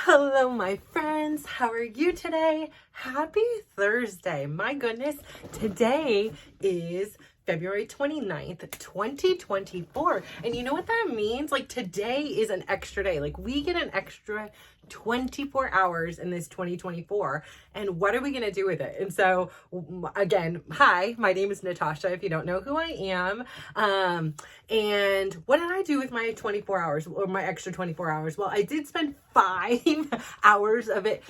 Hello, my friends. How are you today? Happy Thursday. My goodness, today is February 29th, 2024. And you know what that means? Like today is an extra day. Like we get an extra 24 hours in this 2024. And what are we going to do with it? And so again, hi, my name is Natasha, if you don't know who I am. And what did I do with my 24 hours or my extra 24 hours? Well, I did spend 5 hours of it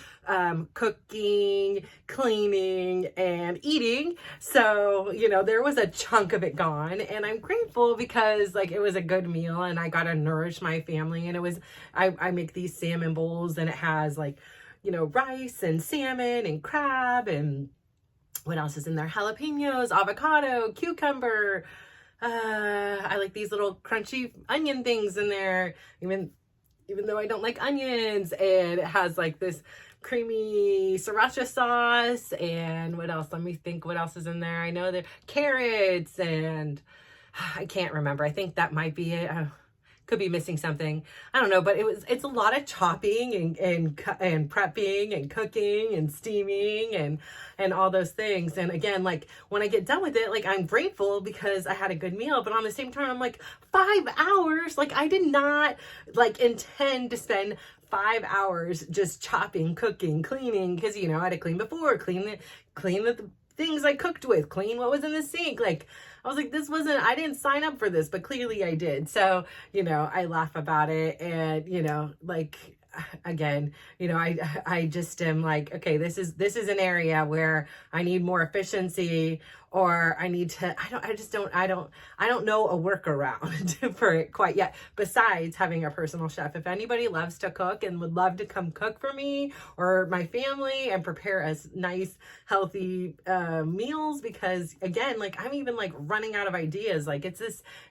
cooking, cleaning, and eating. So, there was a chunk of it gone, and I'm grateful because like it was a good meal and I got to nourish my family. And it was, I make these salmon bowls and it has like, rice and salmon and crab and what else is in there? Jalapenos, avocado, cucumber. I like these little crunchy onion things in there, even though I don't like onions. And it has like this creamy sriracha sauce. And what else? Let me think what else is in there. I know there carrots and I can't remember. I think that might be it. Could be missing something. I don't know, but it's a lot of chopping and prepping and cooking and steaming and all those things. And again, like when I get done with it, like I'm grateful because I had a good meal, but on the same time, I'm like 5 hours. Like I did not like intend to spend 5 hours just chopping, cooking, cleaning, because I had to clean before, clean the things I cooked with, clean what was in the sink. Like I was like, I didn't sign up for this, but clearly I did. So, I laugh about it. And, like, again, I just am like, okay, this is an area where I need more efficiency, or I need to, I don't know a workaround for it quite yet, besides having a personal chef. If anybody loves to cook and would love to come cook for me or my family and prepare us nice, healthy meals, because again, like I'm even like running out of ideas. Like it's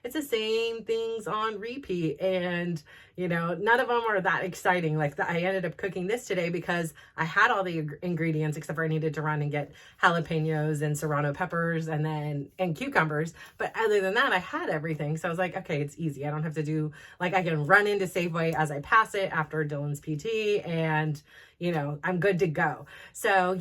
the same things on repeat, and none of them are that exciting. Like I ended up cooking this today because I had all the ingredients, except for I needed to run and get jalapenos and serrano peppers and cucumbers. But other than that, I had everything. So I was like, okay, it's easy. I don't have to do, like, I can run into Safeway as I pass it after Dylan's PT, and I'm good to go. So,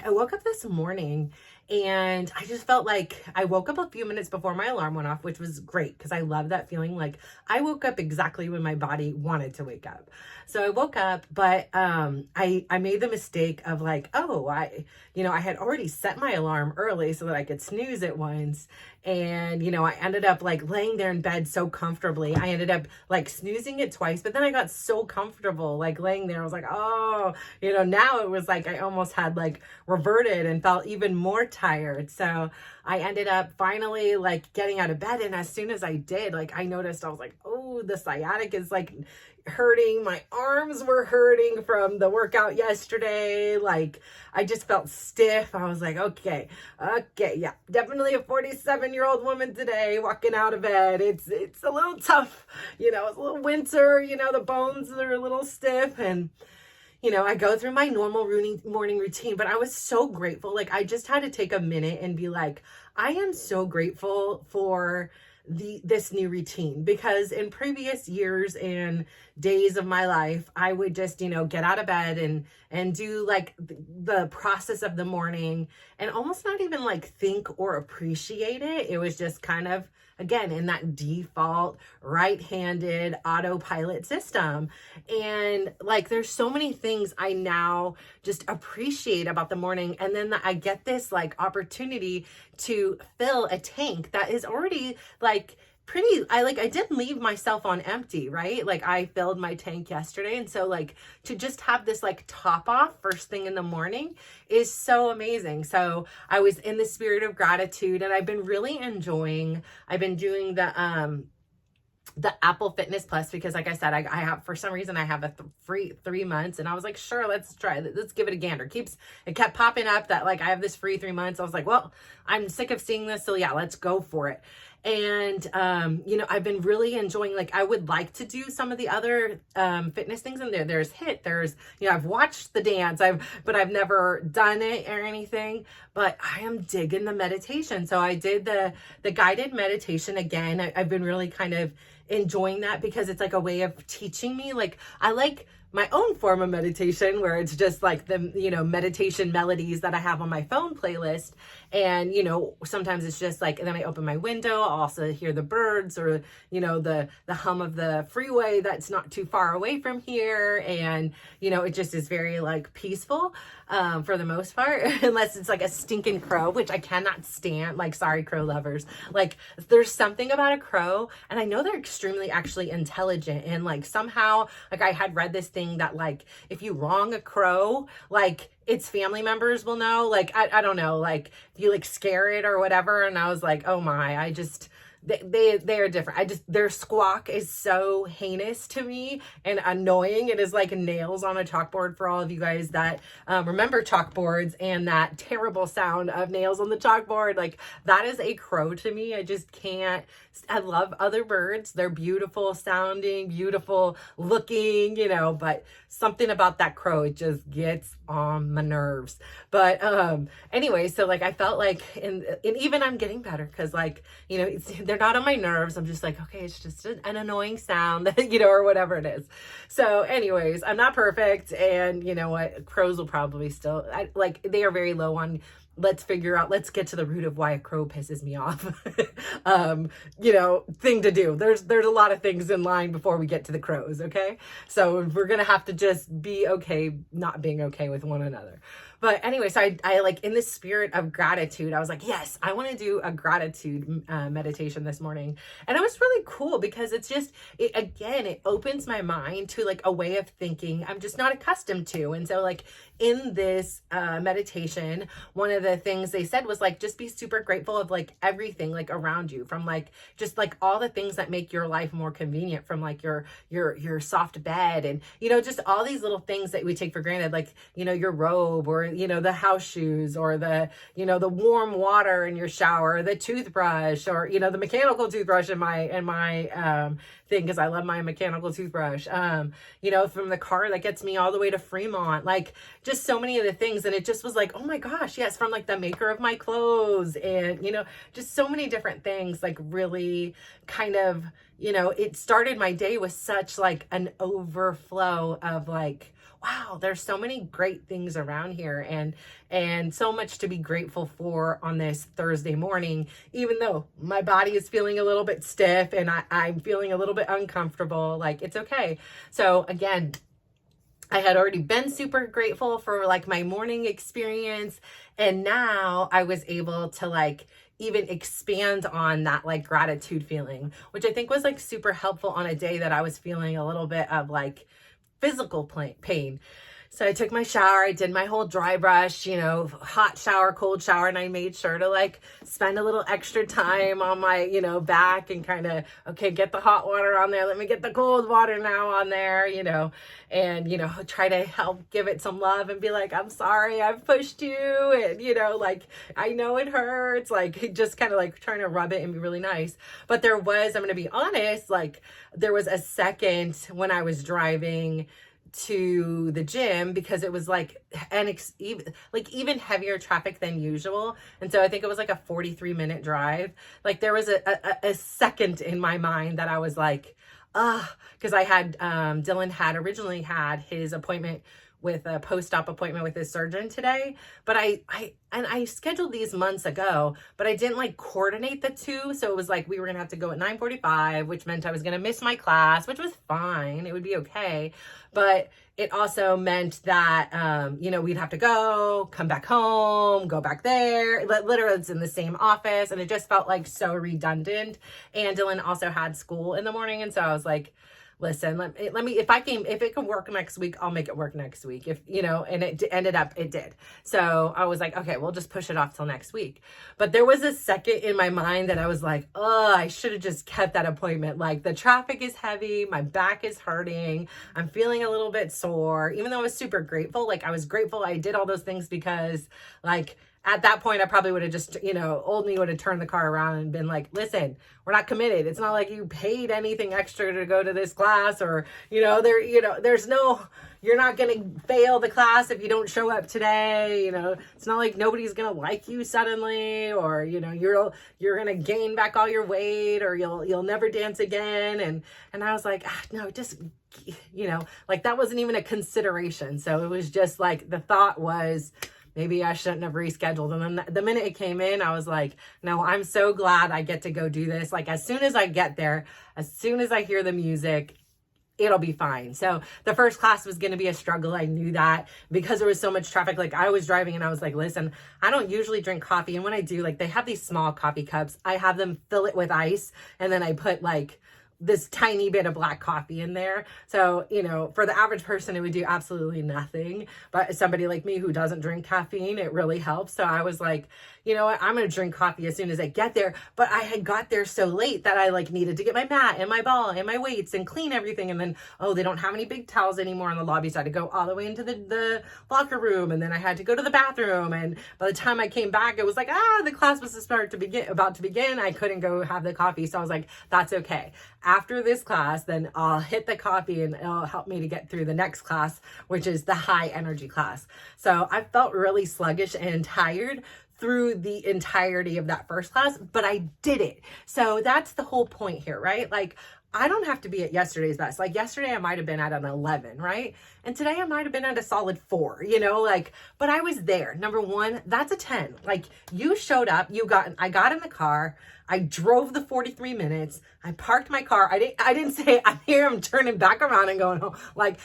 I woke up this morning and I just felt like I woke up a few minutes before my alarm went off, which was great because I love that feeling. Like I woke up exactly when my body wanted to wake up. So I woke up, but I made the mistake of like, I had already set my alarm early so that I could snooze it once. And, I ended up like laying there in bed so comfortably. I ended up like snoozing it twice, but then I got so comfortable like laying there. I was like, now it was like I almost had like reverted and felt even more tired. So I ended up finally like getting out of bed. And as soon as I did, like I noticed, I was like, oh, the sciatic is like hurting. My arms were hurting from the workout yesterday. Like I just felt stiff. I was like, okay, yeah, definitely a 47-year-old woman today walking out of bed. It's a little tough, it's a little winter, the bones are a little stiff. And I go through my normal morning routine, but I was so grateful. Like I just had to take a minute and be like, I am so grateful for this new routine, because in previous years and days of my life, I would just, get out of bed and do like the process of the morning and almost not even like think or appreciate it. It was just kind of, again, in that default right-handed autopilot system. And like, there's so many things I now just appreciate about the morning. And then I get this like opportunity to fill a tank that is already like I didn't leave myself on empty, right? Like I filled my tank yesterday. And so like to just have this like top off first thing in the morning is so amazing. So I was in the spirit of gratitude, and I've been really enjoying, I've been doing the Apple Fitness Plus, because like I said, I have, for some reason I have a free 3 months, and I was like, sure, let's try it. Let's give it a gander. It kept popping up that like I have this free 3 months. I was like, well, I'm sick of seeing this. So yeah, let's go for it. And, I've been really enjoying, like, I would like to do some of the other fitness things in there. There's HIIT, there's, I've watched the dance, but I've never done it or anything, but I am digging the meditation. So I did the guided meditation again. I've been really kind of enjoying that because it's like a way of teaching me. Like, I like my own form of meditation where it's just like the, meditation melodies that I have on my phone playlist. And, sometimes it's just like, and then I open my window, I'll also hear the birds or, the hum of the freeway that's not too far away from here. And, it just is very like peaceful for the most part, unless it's like a stinking crow, which I cannot stand. Like, sorry, crow lovers. Like, there's something about a crow, and I know they're extremely actually intelligent. And like somehow, like I had read this thing that like if you wrong a crow, like its family members will know. Like I don't know, like if you like scare it or whatever. And I was like, oh my, I just. They are different. Their squawk is so heinous to me and annoying. It is like nails on a chalkboard for all of you guys that remember chalkboards and that terrible sound of nails on the chalkboard. Like that is a crow to me. I just can't. I love other birds. They're beautiful sounding, beautiful looking, but something about that crow, it just gets on my nerves. But anyway, so like I felt like, and even I'm getting better because like, they're not on my nerves. I'm just like, okay, it's just an annoying sound, or whatever it is. So anyways, I'm not perfect. And you know what? Crows will probably still, they are very low on, let's get to the root of why a crow pisses me off. Thing to do. There's a lot of things in line before we get to the crows. Okay. So we're going to have to just be okay, not being okay with one another. But anyway, so I like in the spirit of gratitude, I was like, yes, I want to do a gratitude meditation this morning. And it was really cool because it's just, it opens my mind to like a way of thinking I'm just not accustomed to. And so like in this meditation, one of the things they said was like, just be super grateful of like everything like around you, from like, just like all the things that make your life more convenient, from like your soft bed and, just all these little things that we take for granted, like, your robe or, the house shoes or the, the warm water in your shower, the toothbrush or, the mechanical toothbrush in my thing, because I love my mechanical toothbrush, from the car that gets me all the way to Fremont, like just so many of the things. And it just was like, oh my gosh, yes, from like the maker of my clothes and, just so many different things, like really kind of, it started my day with such like an overflow of like, wow, there's so many great things around here and so much to be grateful for on this Thursday morning, even though my body is feeling a little bit stiff and I'm feeling a little bit uncomfortable. Like, it's okay. So again, I had already been super grateful for like my morning experience. And now I was able to like even expand on that like gratitude feeling, which I think was like super helpful on a day that I was feeling a little bit of like physical pain. So I took my shower, I did my whole dry brush, hot shower, cold shower, and I made sure to like spend a little extra time on my, back and kind of, okay, get the hot water on there. Let me get the cold water now on there, and, try to help give it some love and be like, I'm sorry, I've pushed you. And, like, I know it hurts, like just kind of like trying to rub it and be really nice. But I'm going to be honest, like there was a second when I was driving to the gym because it was like even heavier traffic than usual. And so I think it was like a 43-minute drive. Like there was a second in my mind that I was like, because I had, Dylan had originally had his appointment with a post-op appointment with his surgeon today, but I scheduled these months ago, but I didn't like coordinate the two. So it was like, we were going to have to go at 9:45, which meant I was going to miss my class, which was fine. It would be okay. But it also meant that, we'd have to come back home, go back there. Literally it's in the same office. And it just felt like so redundant. And Dylan also had school in the morning. And so I was like, listen, let me, if it can work next week, I'll make it work next week. And it ended up, it did. So I was like, okay, we'll just push it off till next week. But there was a second in my mind that I was like, I should have just kept that appointment. Like the traffic is heavy. My back is hurting. I'm feeling a little bit sore, even though I was super grateful. Like I was grateful I did all those things because like, at that point, I probably would have just, old me would have turned the car around and been like, listen, we're not committed. It's not like you paid anything extra to go to this class, or, there's no, you're not going to fail the class if you don't show up today. It's not like nobody's going to like you suddenly, or, you're going to gain back all your weight, or you'll never dance again. And I was like, no, just, like that wasn't even a consideration. So it was just like, the thought was, maybe I shouldn't have rescheduled. And then the minute it came in, I was like, no, I'm so glad I get to go do this. Like, as soon as I get there, as soon as I hear the music, it'll be fine. So the first class was going to be a struggle. I knew that because there was so much traffic. Like, I was driving and I was like, listen, I don't usually drink coffee. And when I do, like, they have these small coffee cups. I have them fill it with ice. And then I put like this tiny bit of black coffee in there. So, for the average person, it would do absolutely nothing. But somebody like me who doesn't drink caffeine, it really helps. So I was like, you know what, I'm going to drink coffee as soon as I get there. But I had got there so late that I like needed to get my mat and my ball and my weights and clean everything. And then, they don't have any big towels anymore in the lobby. So I had to go all the way into the locker room. And then I had to go to the bathroom. And by the time I came back, it was like, the class was about to begin. I couldn't go have the coffee. So I was like, that's okay. After this class, then I'll hit the coffee and it'll help me to get through the next class, which is the high energy class. So I felt really sluggish and tired through the entirety of that first class, but I did it. So that's the whole point here, right? Like, I don't have to be at yesterday's best. Like, yesterday I might have been at an 11, right? And today I might have been at a solid 4, but I was there. Number one, that's a 10. Like, you showed up, I got in the car, I drove the 43 minutes, I parked my car. I didn't say, I'm here, I'm turning back around and going home. Like,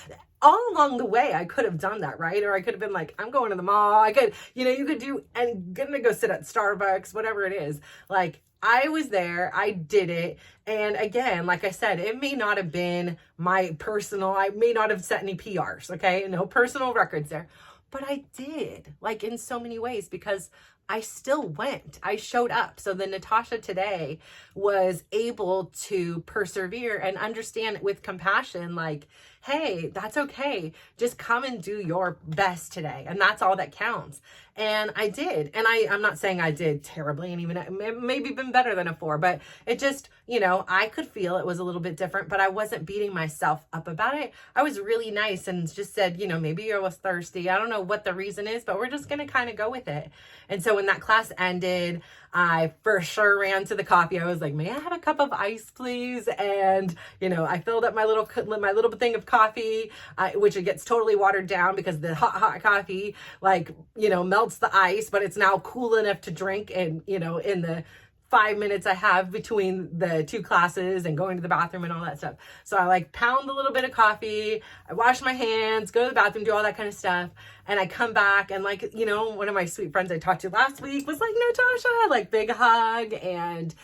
all along the way, I could have done that, right? Or I could have been like, I'm going to the mall. I could, you could do, and gonna go sit at Starbucks, whatever it is. Like, I was there, I did it. And again, like I said, it may not have been I may not have set any PRs, okay? No personal records there. But I did, like, in so many ways, because I still went. I showed up. So the Natasha today was able to persevere and understand with compassion, like, hey, that's okay. Just come and do your best today. And that's all that counts. And I did. And I'm not saying I did terribly, and even maybe been better than a 4, but it just, I could feel it was a little bit different, but I wasn't beating myself up about it. I was really nice and just said, maybe I was thirsty. I don't know what the reason is, but we're just going to kind of go with it. And so when that class ended, I for sure ran to the coffee. I was like, may I have a cup of ice, please? And, I filled up my little thing of coffee, which it gets totally watered down because the hot coffee, like, melts the ice, but it's now cool enough to drink. And, in the 5 minutes I have between the 2 classes and going to the bathroom and all that stuff. So I like pound a little bit of coffee, I wash my hands, go to the bathroom, do all that kind of stuff. And I come back and like, one of my sweet friends I talked to last week was like, Natasha, like big hug. And,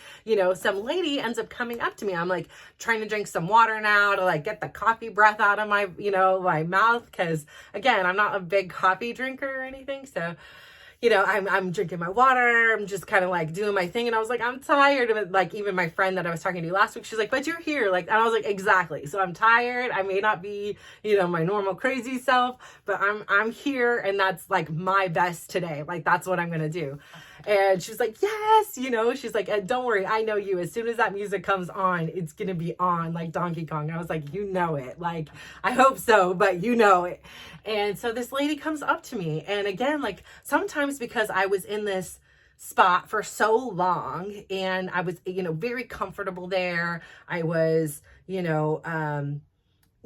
some lady ends up coming up to me. I'm like trying to drink some water now to like get the coffee breath out of my, my mouth. Cause again, I'm not a big coffee drinker or anything. So, I'm drinking my water. I'm just kind of like doing my thing. And I was like, I'm tired of it. Like, even my friend that I was talking to last week, she's like, but you're here. Like, and I was like, exactly. So I'm tired. I may not be, my normal crazy self, but I'm here. And that's like my best today. Like, that's what I'm going to do. And she's like, yes, she's like, don't worry. I know you. As soon as that music comes on, it's going to be on like Donkey Kong. I was like, it. Like, I hope so, but it. And so this lady comes up to me. And again, like sometimes because I was in this spot for so long and I was, very comfortable there. I was,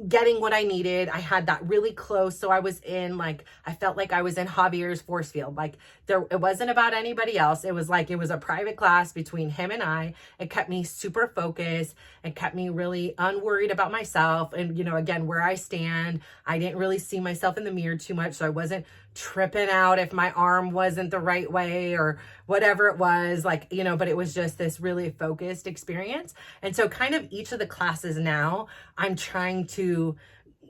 getting what I needed. I had that really close. So I was in I felt like I was in Javier's force field. Like it wasn't about anybody else. It was like, it was a private class between him and I. It kept me super focused. It kept me really unworried about myself. And, again, where I stand, I didn't really see myself in the mirror too much. So I wasn't tripping out if my arm wasn't the right way or whatever it was, but it was just this really focused experience. And so kind of each of the classes now, I'm trying to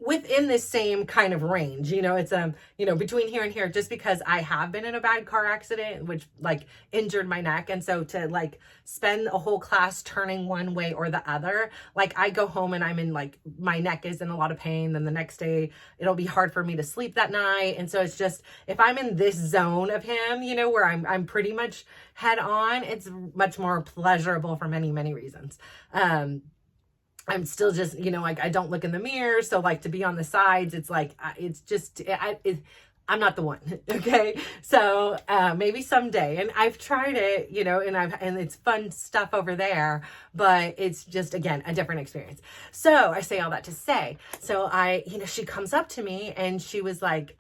within the same kind of range. It's between here and here, just because I have been in a bad car accident, which like injured my neck. And so to like spend a whole class turning one way or the other, like I go home and I'm in like, my neck is in a lot of pain. Then the next day it'll be hard for me to sleep that night. And so it's just, if I'm in this zone of him, where I'm pretty much head on, it's much more pleasurable for many, many reasons. I'm still just, like I don't look in the mirror. So like to be on the sides, it's like, I'm not the one. Okay. So, maybe someday, and I've tried it, and it's fun stuff over there, but it's just, again, a different experience. So I say all that to say, so she comes up to me and she was like,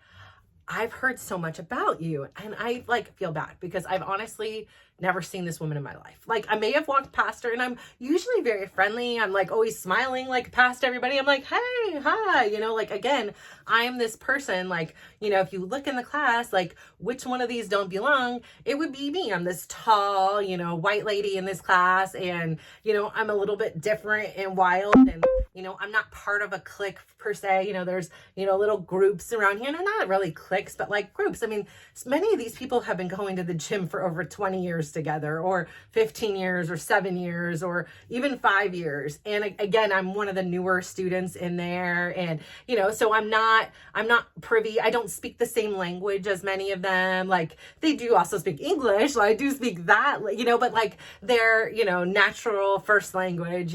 I've heard so much about you. And I like feel bad because I've honestly never seen this woman in my life. Like I may have walked past her, and I'm usually very friendly. I'm like always smiling, like past everybody. I'm like, hey, hi, like again, I am this person, like, if you look in the class, like which one of these don't belong, it would be me. I'm this tall, white lady in this class. And, I'm a little bit different and wild, and, I'm not part of a clique per se. There's, little groups around here, and not really cliques, but like groups. I mean, many of these people have been going to the gym for over 20 years together, or 15 years, or 7 years, or even 5 years. And again, I'm one of the newer students in there. And, so I'm not privy. I don't speak the same language as many of them. Like they do also speak English. So I do speak that, but like their, natural first language,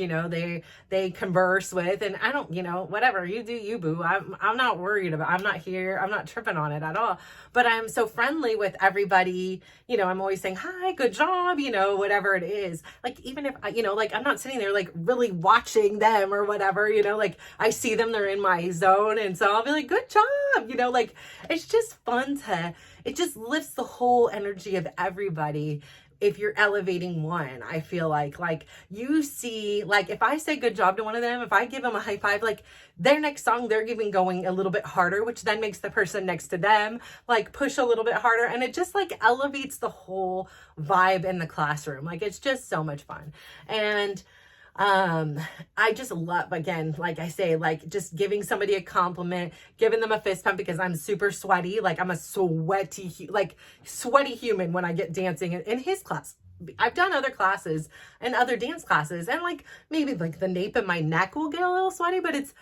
they converse with, and I don't, whatever you do, you boo. I'm not worried about, I'm not here. I'm not tripping on it at all, but I'm so friendly with everybody. I'm always saying, hi, good job, whatever it is. Like, even if like I'm not sitting there like really watching them or whatever, like I see them, they're in my zone. And so I'll be like, good job, like it's just fun it just lifts the whole energy of everybody. If you're elevating one, I feel like you see, like if I say good job to one of them, if I give them a high five, like their next song, they're even going a little bit harder, which then makes the person next to them like push a little bit harder. And it just like elevates the whole vibe in the classroom. Like it's just so much fun. And I just love, again, like I say, like just giving somebody a compliment, giving them a fist pump, because I'm super sweaty. Like I'm a sweaty human when I get dancing in his class. I've done other classes and other dance classes, and like maybe like the nape of my neck will get a little sweaty, but it's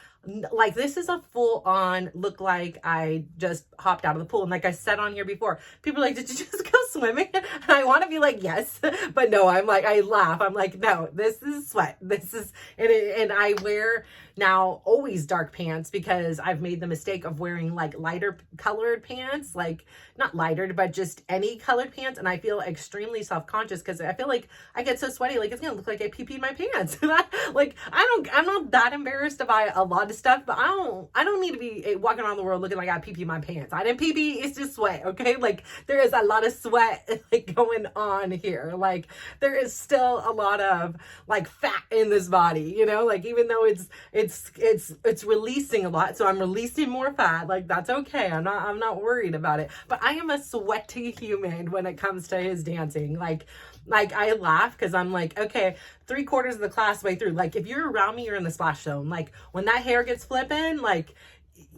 like this is a full on look like I just hopped out of the pool. And like I said on here before, people are like, did you just go swimming? And I want to be like, yes, but no, I'm like, I laugh. I'm like, no, this is sweat. This is, and I wear now always dark pants, because I've made the mistake of wearing like lighter colored pants, like not lighter, but just any colored pants. And I feel extremely self-conscious because I feel like I get so sweaty, like it's going to look like I pee-peed my pants. And I'm not that embarrassed to buy a lot of stuff, but I don't need to be walking around the world looking like I pee-pee my pants. I didn't pee-pee, it's just sweat. Okay. Like there is a lot of sweat like going on here. Like there is still a lot of like fat in this body, like even though it's releasing a lot. So I'm releasing more fat. Like that's okay. I'm not worried about it, but I am a sweaty human when it comes to his dancing. Like I laugh because I'm like, okay, 3/4 of the class way through, like if you're around me, you're in the splash zone. Like when that hair gets flipping, like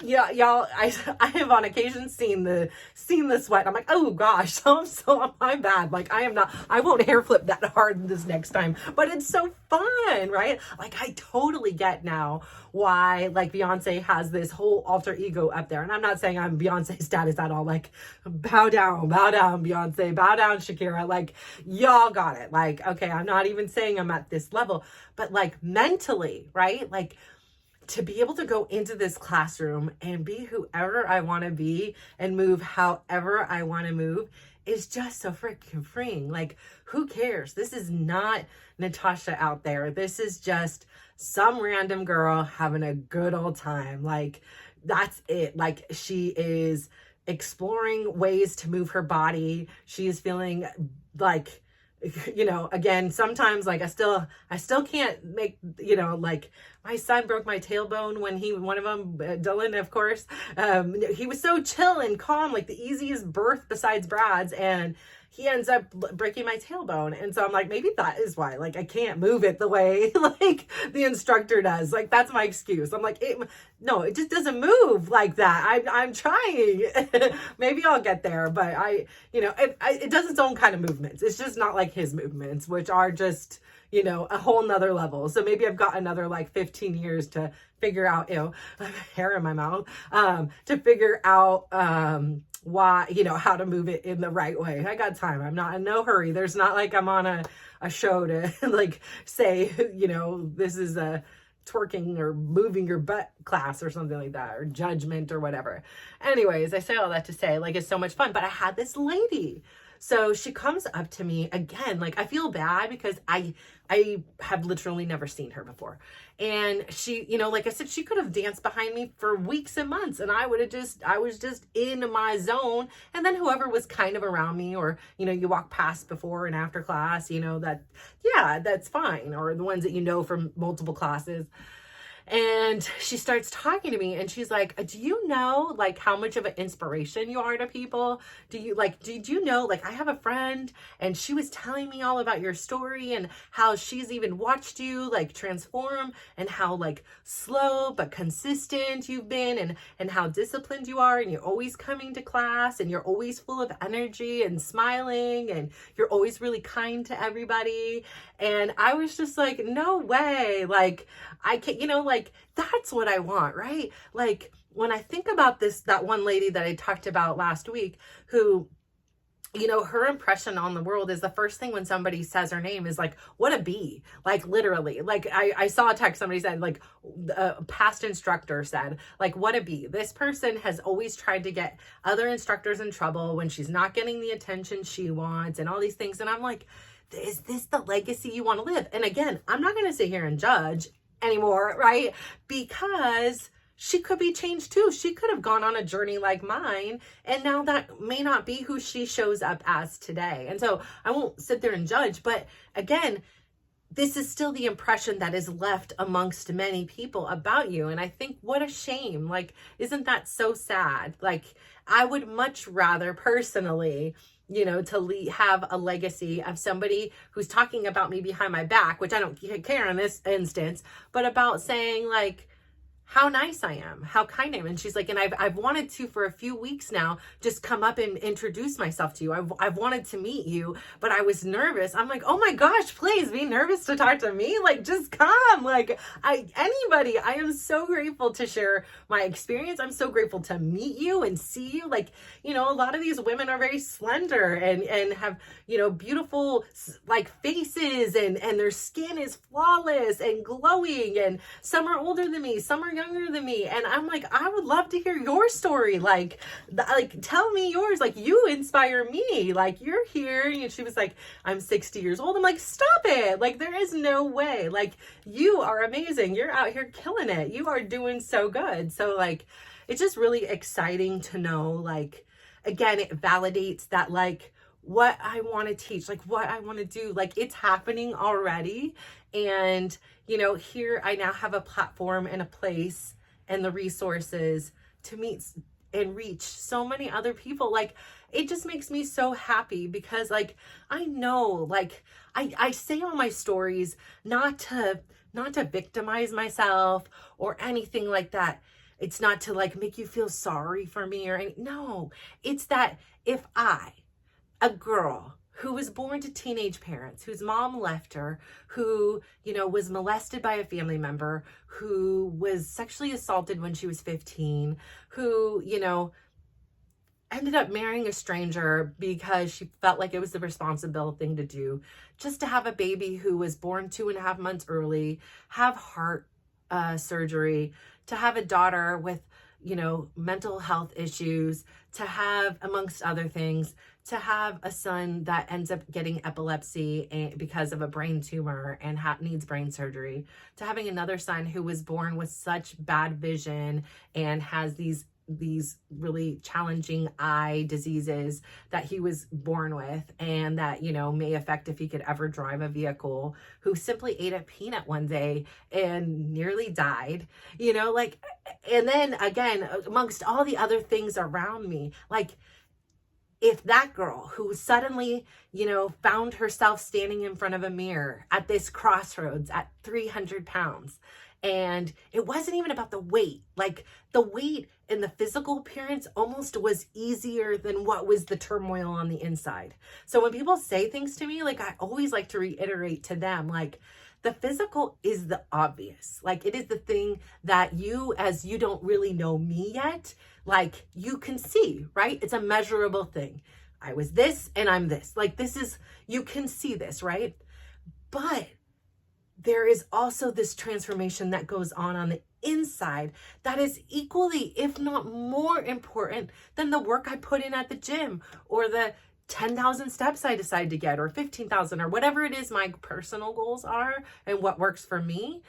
yeah, y'all, I have on occasion seen the sweat. I'm like, oh gosh, so my bad. Like I won't hair flip that hard this next time, but it's so fun, right? Like I totally get now why like Beyonce has this whole alter ego up there. And I'm not saying I'm Beyonce status at all. Like bow down, Beyonce, bow down, Shakira. Like y'all got it. Like, okay, I'm not even saying I'm at this level, but like mentally, right? Like to be able to go into this classroom and be whoever I want to be and move however I want to move is just so freaking freeing. Like, who cares? This is not Natasha out there. This is just some random girl having a good old time. Like, that's it. Like, she is exploring ways to move her body. She is feeling like, again, sometimes like I still can't make, like my son broke my tailbone when one of them, Dylan, of course, he was so chill and calm, like the easiest birth besides Brad's, and he ends up breaking my tailbone. And so I'm like, maybe that is why, like, I can't move it the way like the instructor does. Like, that's my excuse. I'm like, no, it just doesn't move like that. I'm trying. Maybe I'll get there, but it does its own kind of movements. It's just not like his movements, which are just, a whole nother level. So maybe I've got another like 15 years to figure out, hair in my mouth, to figure out, why, how to move it in the right way. I got time. I'm not in no hurry. There's not like I'm on a show to like say, this is a twerking or moving your butt class or something like that, or judgment or whatever. Anyways, I say all that to say, like, it's so much fun. But I had this lady. So she comes up to me again, like, I feel bad because I have literally never seen her before. And she, like I said, she could have danced behind me for weeks and months, and I was just in my zone. And then whoever was kind of around me, or, you walk past before and after class, that's fine. Or the ones that from multiple classes. And she starts talking to me, and she's like, do you know, like, how much of an inspiration you are to people? Did you know, like, I have a friend, and she was telling me all about your story and how she's even watched you, like, transform, and how, like, slow but consistent you've been, and how disciplined you are, and you're always coming to class, and you're always full of energy and smiling, and you're always really kind to everybody. And I was just like, no way. Like, I can't, like, that's what I want, right? Like, when I think about that one lady that I talked about last week, who, her impression on the world is the first thing when somebody says her name is like, what a bee. Like, literally, like, I saw a text, somebody said, like, a past instructor said, like, what a bee. This person has always tried to get other instructors in trouble when she's not getting the attention she wants and all these things. And I'm like, is this the legacy you want to live? And again, I'm not going to sit here and judge anymore, right? Because she could be changed too. She could have gone on a journey like mine, and now that may not be who she shows up as today. And so I won't sit there and judge, but again, this is still the impression that is left amongst many people about you. And I think, what a shame. Like, isn't that so sad? Like, I would much rather personally, to have a legacy of somebody who's talking about me behind my back, which I don't care in this instance, but about saying, like, how nice I am, how kind I am. And she's like, and I've wanted to for a few weeks now, just come up and introduce myself to you. I've wanted to meet you, but I was nervous. I'm like, oh my gosh, please be nervous to talk to me. Like, just come. Like, anybody. I am so grateful to share my experience. I'm so grateful to meet you and see you. Like, a lot of these women are very slender and have, beautiful like faces, and their skin is flawless and glowing, and some are older than me, some are younger than me. And I'm like, I would love to hear your story. Like, tell me yours. Like, you inspire me. Like, you're here. And she was like, I'm 60 years old. I'm like, stop it. Like, there is no way. Like, you are amazing. You're out here killing it. You are doing so good. So, like, it's just really exciting to know, like, again, it validates that, like, what I want to teach, like, what I want to do, like, it's happening already. And, here I now have a platform and a place and the resources to meet and reach so many other people. Like, it just makes me so happy because, like, I know, like, I say all my stories not to victimize myself or anything like that. It's not to, like, make you feel sorry for me or no, it's that if a girl who was born to teenage parents, whose mom left her, who, was molested by a family member, who was sexually assaulted when she was 15, who, ended up marrying a stranger because she felt like it was the responsible thing to do, just to have a baby who was born 2.5 months early, have heart surgery, to have a daughter with, mental health issues, to have, amongst other things, to have a son that ends up getting epilepsy because of a brain tumor and needs brain surgery, to having another son who was born with such bad vision and has these these really challenging eye diseases that he was born with, and that, you know, may affect if he could ever drive a vehicle, who simply ate a peanut one day and nearly died, you know, like, and then again, amongst all the other things around me, like, if that girl who suddenly, you know, found herself standing in front of a mirror at this crossroads at 300 pounds, and it wasn't even about the weight, like the weight and the physical appearance almost was easier than what was the turmoil on the inside. So when people say things to me, like, I always like to reiterate to them, like, the physical is the obvious. Like, it is the thing that you, as you don't really know me yet, like, you can see, right? It's a measurable thing. I was this and I'm this. Like, this is, you can see this, right? But there is also this transformation that goes on the inside that is equally, if not more important than the work I put in at the gym, or the 10,000 steps I decide to get, or 15,000, or whatever it is my personal goals are and what works for me.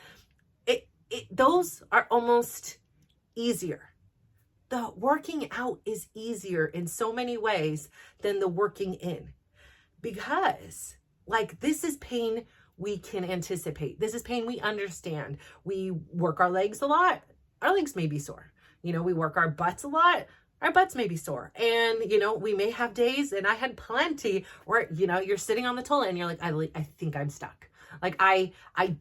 Those are almost easier. The working out is easier in so many ways than the working in, because, like, this is pain we can anticipate. This is pain we understand. We work our legs a lot. Our legs may be sore. You know, we work our butts a lot. Our butts may be sore. And, you know, we may have days, and I had plenty where, you know, you're sitting on the toilet and you're like, I think I'm stuck. Like, I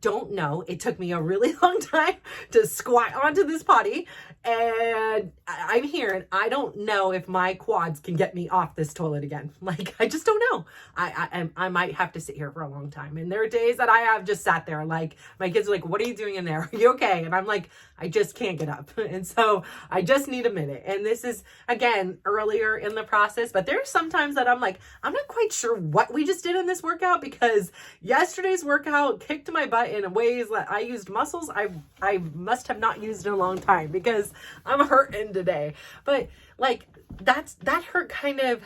don't know. It took me a really long time to squat onto this potty, and I'm here, and I don't know if my quads can get me off this toilet again. Like, I just don't know. I might have to sit here for a long time. And there are days that I have just sat there, like, my kids are like, what are you doing in there? Are you okay? And I'm like, I just can't get up. And so I just need a minute. And this is, again, earlier in the process, but there's sometimes that I'm like, I'm not quite sure what we just did in this workout, because yesterday's workout kicked my butt in ways that I used muscles I must have not used in a long time, because I'm hurting today. But like, that hurt kind of,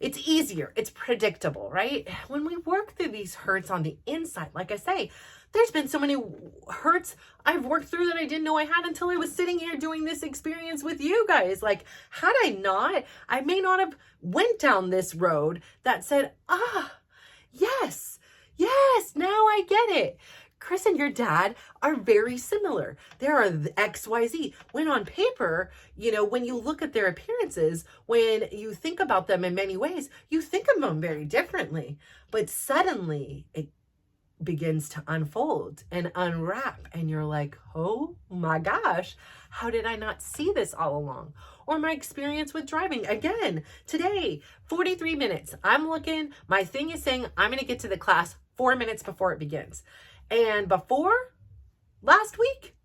it's easier. It's predictable, right? When we work through these hurts on the inside, like I say, there's been so many hurts I've worked through that I didn't know I had until I was sitting here doing this experience with you guys. Like, had I may not have went down this road that said, yes, now I get it. Chris and your dad are very similar. There are XYZ. When on paper, you know, when you look at their appearances, when you think about them in many ways, you think of them very differently. But suddenly it begins to unfold and unwrap, and you're like, oh my gosh, how did I not see this all along? Or my experience with driving, again, today, 43 minutes. I'm looking, my thing is saying I'm going to get to the class 4 minutes before it begins. And before last week,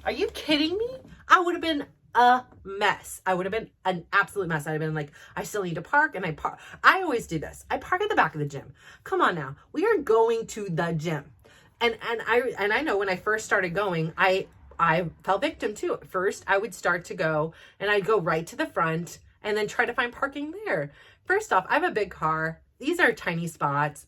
are you kidding me? I would have been a mess. I would have been an absolute mess. I'd have been like, I still need to park, and I always do this. I park at the back of the gym. Come on now. We are going to the gym. And I know when I first started going, I fell victim to it. First, I would start to go, and I'd go right to the front and then try to find parking there. First off, I have a big car. These are tiny spots.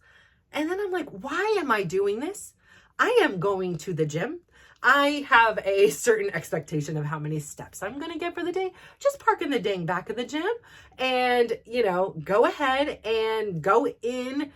And then I'm like, why am I doing this? I am going to the gym. I have a certain expectation of how many steps I'm going to get for the day. Just park in the dang back of the gym and, you know, go ahead and go in,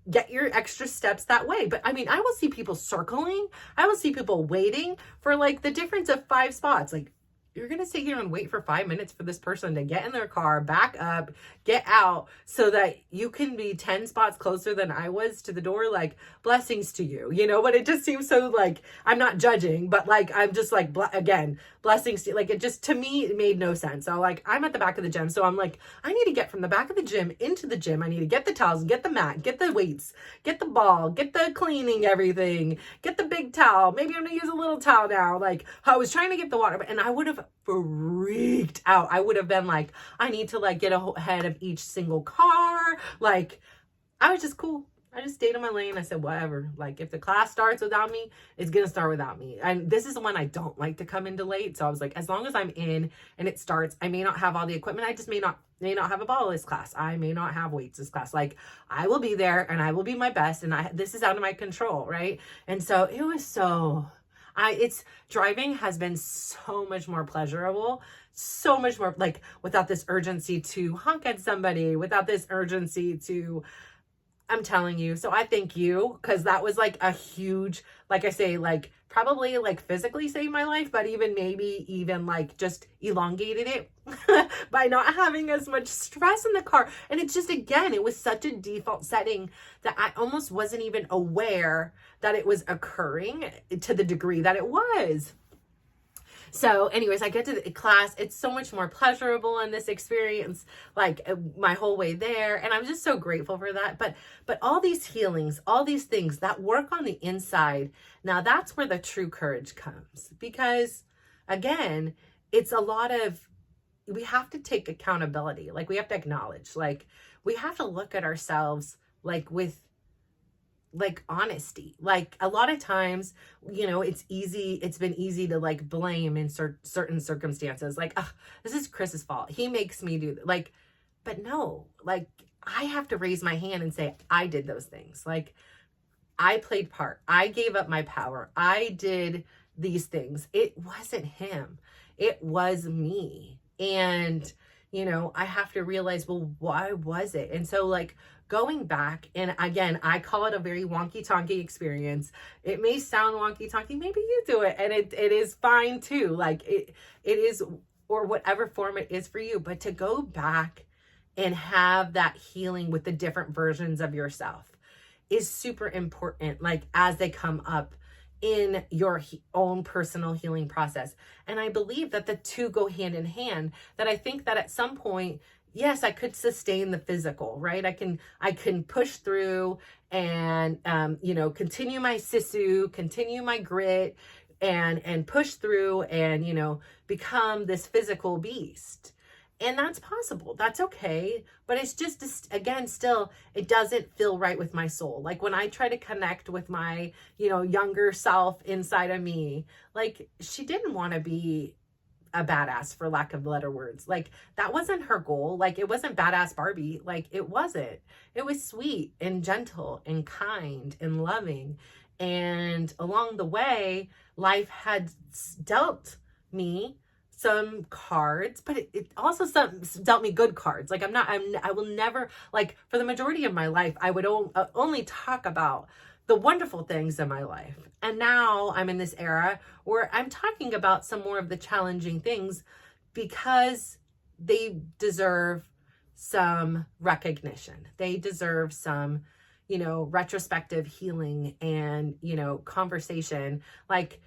get your extra steps that way. But I mean, I will see people circling. I will see people waiting for like the difference of 5 spots. Like, you're going to sit here and wait for 5 minutes for this person to get in their car, back up, get out, so that you can be 10 spots closer than I was to the door. Like, blessings to you, you know, but it just seems so, like, I'm not judging, but like, I'm just like, again, blessings to, like, it just, to me, it made no sense. So like, I'm at the back of the gym. So I'm like, I need to get from the back of the gym into the gym. I need to get the towels, get the mat, get the weights, get the ball, get the cleaning, everything, get the big towel. Maybe I'm going to use a little towel now. Like, I was trying to get the water, and I would have freaked out. I would have been like, I need to like get ahead of each single car. Like, I was just cool. I just stayed in my lane. I said, whatever. Like, if the class starts without me, it's going to start without me. And this is the one I don't like to come into late. So I was like, as long as I'm in and it starts, I may not have all the equipment. I just may not have a ball this class. I may not have weights this class. Like, I will be there and I will be my best. And this is out of my control. Right. And so it was It's driving has been so much more pleasurable, so much more, like, without this urgency to honk at somebody, without this urgency to, I'm telling you. So I thank you, because that was like a huge, like I say, like probably like physically saved my life, but even maybe even like just elongated it by not having as much stress in the car. And it's just, again, it was such a default setting that I almost wasn't even aware that it was occurring to the degree that it was. So anyways, I get to the class. It's so much more pleasurable in this experience, like my whole way there. And I'm just so grateful for that. But all these healings, all these things that work on the inside, now that's where the true courage comes. Because again, it's a lot of, we have to take accountability. Like we have to acknowledge, like we have to look at ourselves like with like honesty. Like a lot of times, it's been easy to like blame in certain circumstances, like, oh, this is Chris's fault, he makes me do that. Like, but no, like I have to raise my hand and say, I did those things. Like I played part, I gave up my power, I did these things. It wasn't him, it was me. And I have to realize, well, why was it? And so like going back, and again, I call it a very wonky-tonky experience. It may sound wonky-tonky, maybe you do it, and it is fine too. Like it is, or whatever form it is for you, but to go back and have that healing with the different versions of yourself is super important, like as they come up in your own personal healing process. And I believe that the two go hand in hand, that I think that at some point, yes, I could sustain the physical, right? I can push through and, continue my sisu, continue my grit, and push through and, become this physical beast. And that's possible. That's okay. But it's just, again, still, it doesn't feel right with my soul. Like when I try to connect with my, younger self inside of me, like she didn't want to be a badass, for lack of better words. Like that wasn't her goal. Like it wasn't badass Barbie. Like it wasn't. It was sweet and gentle and kind and loving. And along the way, life had dealt me some cards, but it also dealt me good cards. Like I will never, like for the majority of my life, I would only talk about the wonderful things in my life. And now I'm in this era where I'm talking about some more of the challenging things, because they deserve some recognition. They deserve some, retrospective healing and, conversation. Like,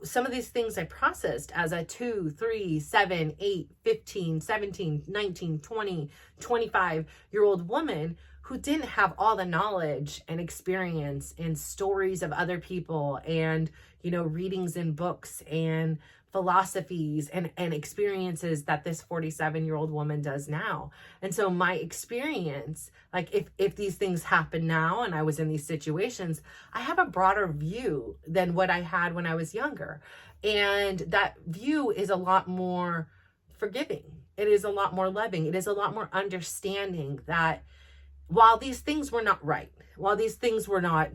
some of these things I processed as a 2, 3, 7, 8, 15, 17, 19, 20, 25-year-old woman who didn't have all the knowledge and experience and stories of other people and, readings in books and philosophies and experiences that this 47-year-old woman does now. And so my experience, like if these things happen now and I was in these situations, I have a broader view than what I had when I was younger. And that view is a lot more forgiving. It is a lot more loving. It is a lot more understanding that while these things were not right, while these things were not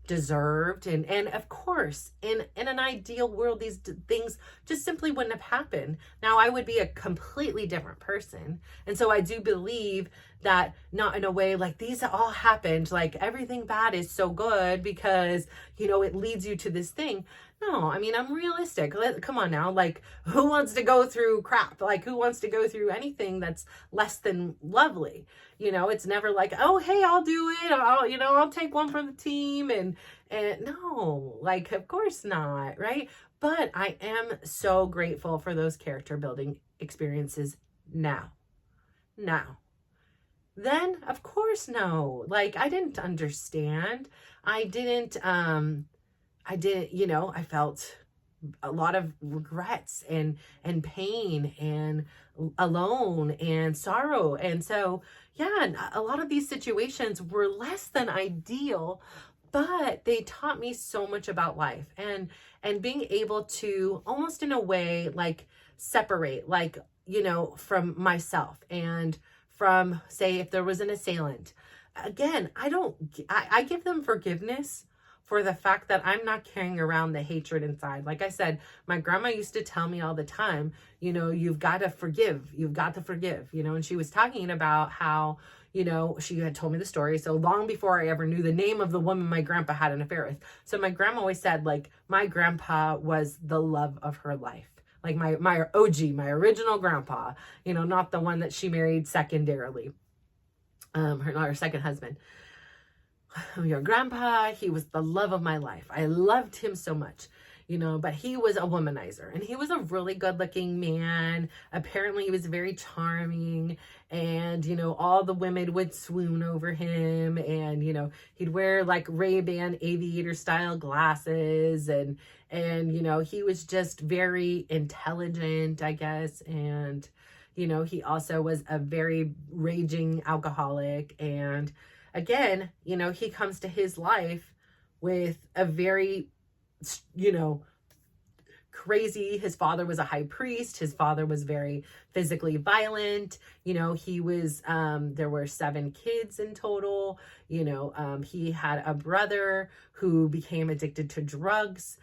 deserved, and of course in an ideal world these things just simply wouldn't have happened. Now I would be a completely different person. And so I do believe that, not in a way like these all happened, like everything bad is so good because it leads you to this thing. No, I mean, I'm realistic. Come on now. Like, who wants to go through crap? Like, who wants to go through anything that's less than lovely? It's never like, oh, hey, I'll do it. I'll take one for the team. And no, like, of course not. Right. But I am so grateful for those character building experiences now. Then, of course, no. Like, I didn't understand. I felt a lot of regrets and pain and alone and sorrow. And so, yeah, a lot of these situations were less than ideal, but they taught me so much about life and being able to almost in a way, like separate, like, from myself and from, say, if there was an assailant. Again, I give them forgiveness for the fact that I'm not carrying around the hatred inside. Like I said, my grandma used to tell me all the time, you know, you've got to forgive. You've got to forgive, you know, and she was talking about how, you know, she had told me the story. So long before I ever knew the name of the woman my grandpa had an affair with. So my grandma always said, like, my grandpa was the love of her life. Like my OG, my original grandpa, you know, not the one that she married secondarily. Her second husband. Your grandpa, he was the love of my life. I loved him so much, you know, but he was a womanizer, and he was a really good looking man. Apparently he was very charming, and, you know, all the women would swoon over him, and, you know, he'd wear like Ray-Ban aviator style glasses, and, you know, he was just very intelligent, I guess. And, you know, he also was a very raging alcoholic. And again, you know, he comes to his life with a very, you know, crazy. His father was a high priest. His father was very physically violent. You know, he was, there were 7 kids in total. You know, he had a brother who became addicted to drugs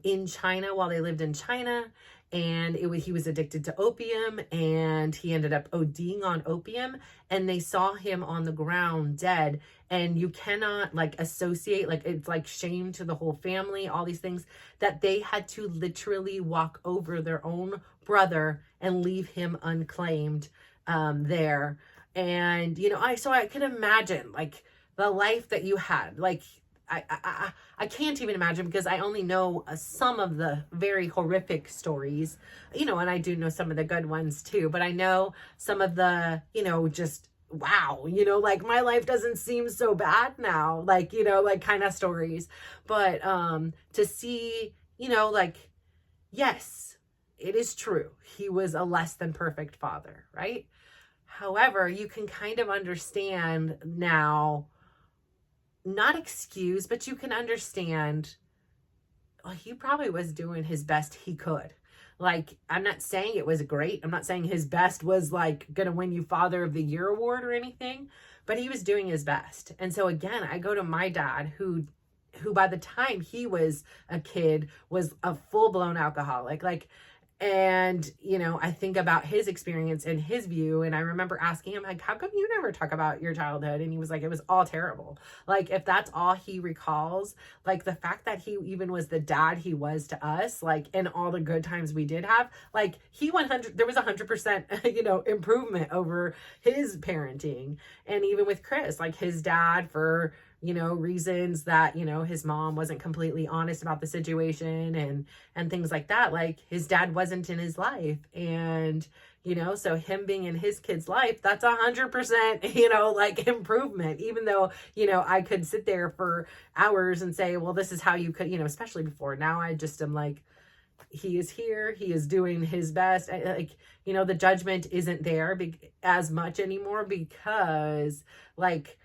in China while they lived in China. And he was addicted to opium, and he ended up ODing on opium, and they saw him on the ground dead. And you cannot like associate, like, it's like shame to the whole family, all these things, that they had to literally walk over their own brother and leave him unclaimed there. And, you know, so I can imagine like the life that you had. Like, I can't even imagine, because I only know some of the very horrific stories, you know, and I do know some of the good ones too, but I know some of the, you know, just, wow, you know, like my life doesn't seem so bad now, like, you know, like kind of stories. But to see, you know, like, yes, it is true, he was a less than perfect father, right? However, you can kind of understand now, not excuse, but you can understand, well, he probably was doing his best he could. Like, I'm not saying it was great. I'm not saying his best was like gonna win you Father of the Year award or anything, but he was doing his best. And so again, I go to my dad, who by the time he was a kid was a full-blown alcoholic. Like, and, you know, I think about his experience and his view, and I remember asking him, like, how come you never talk about your childhood? And he was like, it was all terrible. Like, if that's all he recalls, like the fact that he even was the dad he was to us, like in all the good times we did have, like there was 100%, you know, improvement over his parenting. And even with Chris, like his dad, for, you know, reasons that, you know, his mom wasn't completely honest about the situation and things like that. Like, his dad wasn't in his life. And, you know, so him being in his kid's life, that's 100%, you know, like improvement, even though, you know, I could sit there for hours and say, well, this is how you could, you know, especially before. Now I just am like, he is here, he is doing his best. Like, you know, the judgment isn't there as much anymore, because like,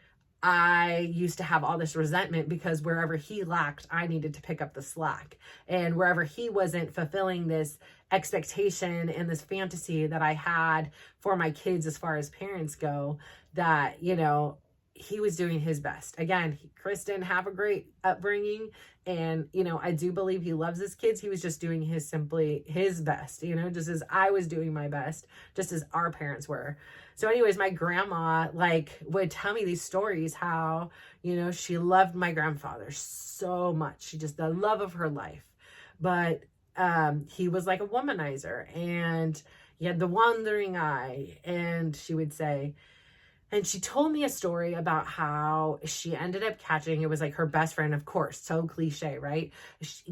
I used to have all this resentment because wherever he lacked, I needed to pick up the slack. And wherever he wasn't fulfilling this expectation and this fantasy that I had for my kids as far as parents go, that, you know, he was doing his best. Again, Chris didn't have a great upbringing, and, you know, I do believe he loves his kids. He was just doing simply his best, you know, just as I was doing my best, just as our parents were. So anyways, my grandma like would tell me these stories, how, you know, she loved my grandfather so much. She just, the love of her life. But he was like a womanizer, and he had the wandering eye. And she would say, and she told me a story about how she ended up catching, it was like her best friend, of course, so cliche, right?